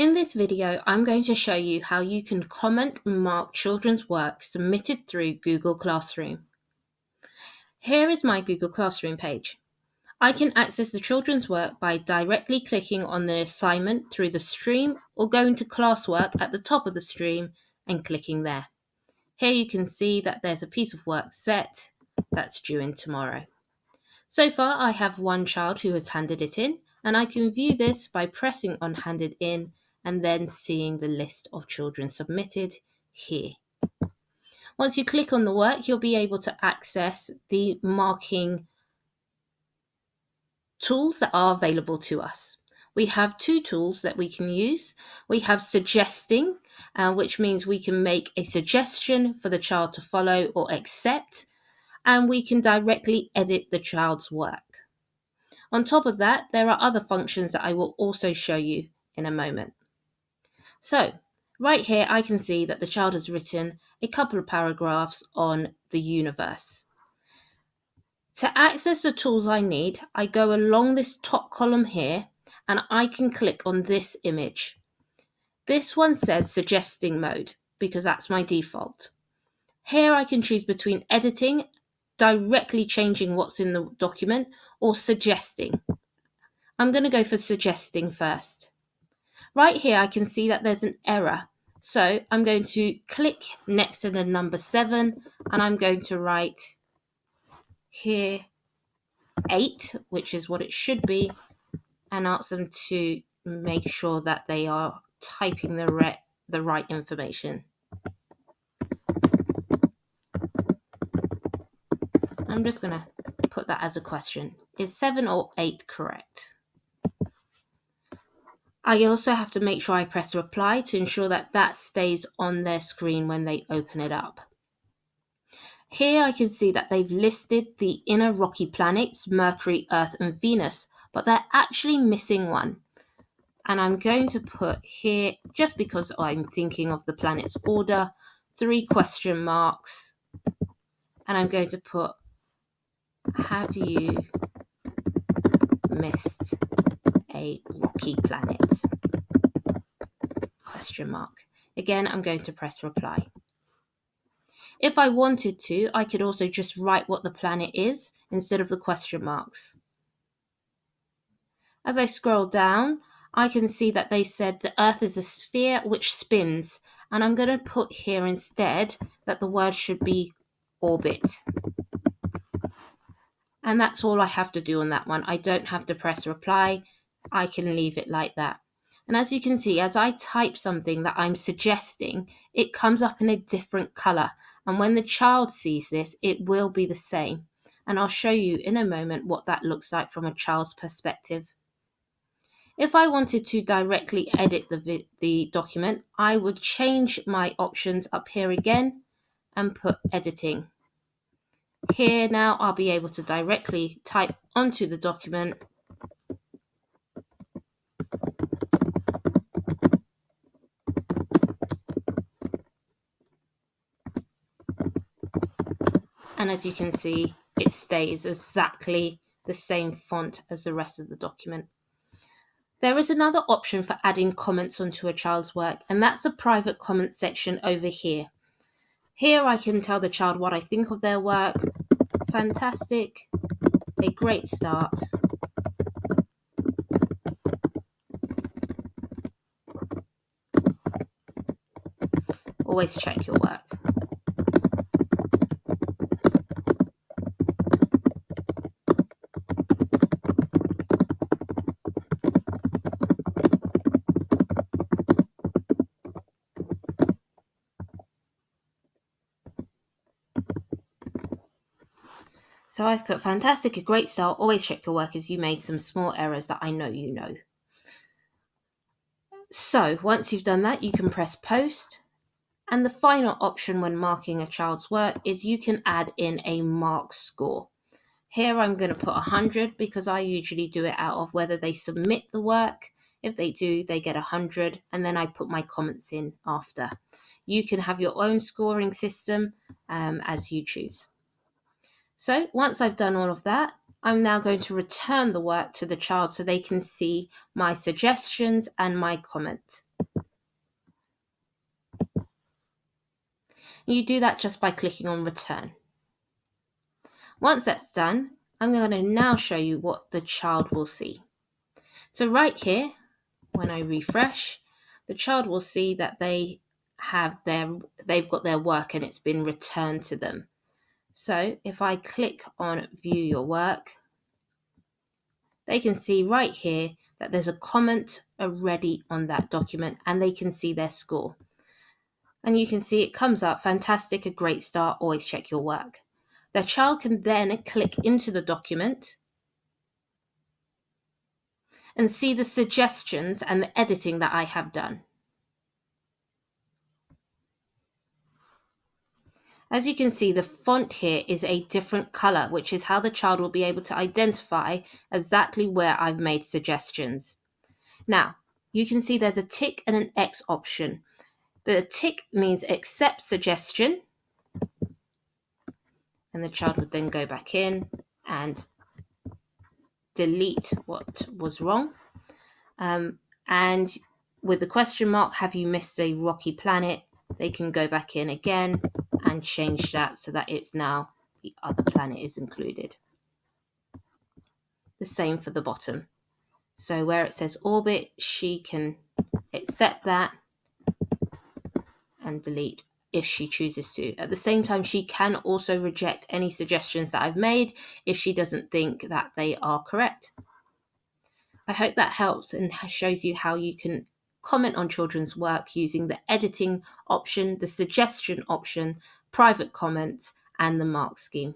In this video, I'm going to show you how you can comment and mark children's work submitted through Google Classroom. Here is my Google Classroom page. I can access the children's work by directly clicking on the assignment through the stream or going to classwork at the top of the stream and clicking there. Here you can see that there's a piece of work set that's due in tomorrow. So far, I have one child who has handed it in, and I can view this by pressing on handed in and then seeing the list of children submitted here. Once you click on the work, you'll be able to access the marking tools that are available to us. We have two tools that we can use. We have suggesting, which means we can make a suggestion for the child to follow or accept, and we can directly edit the child's work. On top of that, there are other functions that I will also show you in a moment. So, right here I can see that the child has written a couple of paragraphs on the universe. To access the tools I need, I go along this top column here and I can click on this image. This one says suggesting mode because that's my default. Here I can choose between editing, directly changing what's in the document, or suggesting. I'm going to go for suggesting first. Right here I can see that there's an error. So I'm going to click next to the number 7 and I'm going to write here 8, which is what it should be, and ask them to make sure that they are typing the right information. I'm just going to put that as a question. Is 7 or 8 correct? I also have to make sure I press reply to ensure that that stays on their screen when they open it up. Here I can see that they've listed the inner rocky planets, Mercury, Earth and Venus, but they're actually missing one. And I'm going to put here, just because I'm thinking of the planet's order, 3 question marks. And I'm going to put, have you missed a rocky planet? Question mark. Again, I'm going to press reply. If I wanted to, I could also just write what the planet is instead of the question marks. As I scroll down, I can see that they said the Earth is a sphere which spins, and I'm going to put here instead that the word should be orbit. And that's all I have to do on that one. I don't have to press reply. I can leave it like that. And as you can see, as I type something that I'm suggesting, it comes up in a different color. And when the child sees this, it will be the same. And I'll show you in a moment what that looks like from a child's perspective. If I wanted to directly edit the document, I would change my options up here again and put editing. Here now I'll be able to directly type onto the document . And as you can see, it stays exactly the same font as the rest of the document. There is another option for adding comments onto a child's work, and that's a private comment section over here. Here I can tell the child what I think of their work. Fantastic, a great start. Always check your work. So I've put fantastic, a great start, always check your work as you made some small errors that I know you know. So once you've done that, you can press post. And the final option when marking a child's work is you can add in a mark score. Here I'm going to put 100 because I usually do it out of whether they submit the work. If they do, they get 100, and then I put my comments in after. You can have your own scoring system as you choose. So once I've done all of that, I'm now going to return the work to the child so they can see my suggestions and my comment. You do that just by clicking on return. Once that's done, I'm going to now show you what the child will see. So right here, when I refresh, the child will see that they've got their work and it's been returned to them. So if I click on view your work, they can see right here that there's a comment already on that document and they can see their score. And you can see it comes up, fantastic, a great start, always check your work. The child can then click into the document and see the suggestions and the editing that I have done. As you can see, the font here is a different color, which is how the child will be able to identify exactly where I've made suggestions. Now, you can see there's a tick and an X option. The tick means accept suggestion, and the child would then go back in and delete what was wrong. And with the question mark, have you missed a rocky planet? They can go back in again and change that so that it's now the other planet is included. The same for the bottom. So where it says orbit, she can accept that and delete if she chooses to. At the same time, she can also reject any suggestions that I've made if she doesn't think that they are correct. I hope that helps and shows you how you can comment on children's work using the editing option, the suggestion option, private comments, and the mark scheme.